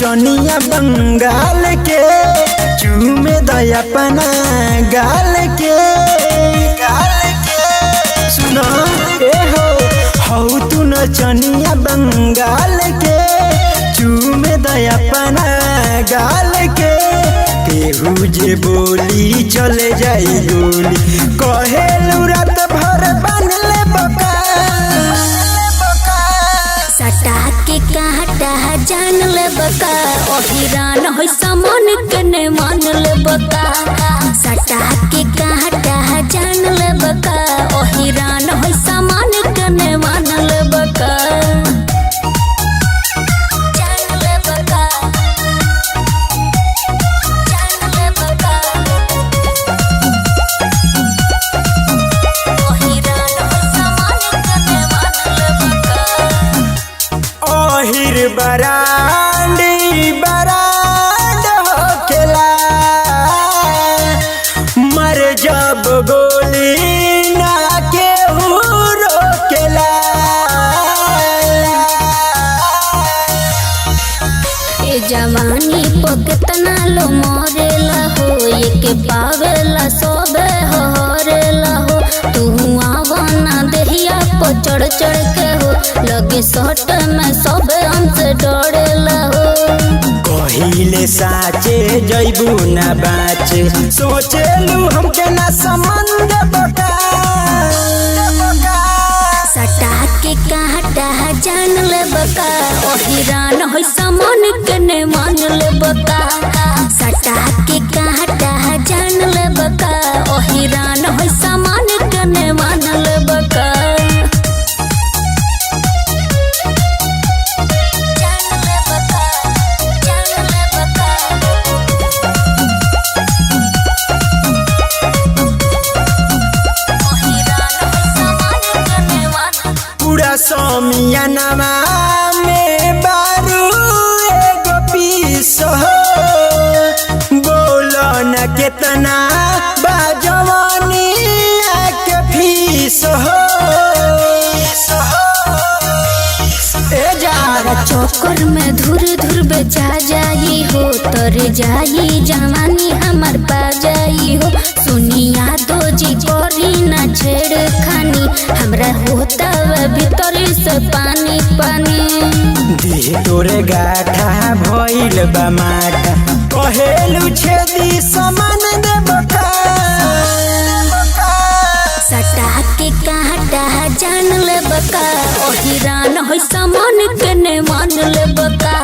नचनिया बंगाल के चूमे दया पना गाल के सुनो ए हो तू नचनिया बंगाल के चूमे दया पना गाल के केहू जे बोली चले जाई गोली कहेलू रात भर बनले बका सटा के काटा जान ले बका ओहिरान होई समन कने मान ले बका सटा के काटा जान ले बका ओहिरान होई समन कने मान ले बका जान ले बका जान ले बका ओहिरान होई समन कने मान ले बका ओहिर बरांडी बरांड होखेला मर जब गोली ना केहू रोकेला ए जवानी पकतना लो मरेला हो ये के पावेला सोबे हरेला हो तू आवना देहिया को चढ़ चढ़ के हो लगे सट में सोबे हमसे डरेला हो कहिले साचे जैबू ना बाचे सोचेलू हमके ना संबंध बका सटा के काटा जान ले बका ओहिरान होई समन कने मान ले बका सटा के काटा जान ले बका ओहिरान होई समन कने मान ले बका जान ले बका जान ले बका ओहिरान होई समन कने मान पूरा समियानमा में बारू एगो पीस हो बोलो न केतना बाजवानी के फीस हो ए जारा चौकर में धुर धुर बेचा जाई हो तर जाई जवानी हमार पा जाई हो सुनिया दो जी करी ना छेड़ खानी हमरा होता वे भीतर से पानी पानी देह तोरे गाठा भइल बा माटा कहेलू छेदी समान दे बका सटा के काटा जान ले बका ओहिरान होई समन कने मान ले बका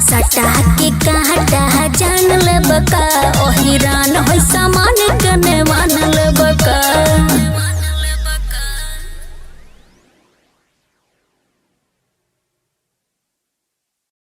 सटा के काटा जान ले बका ओहिरान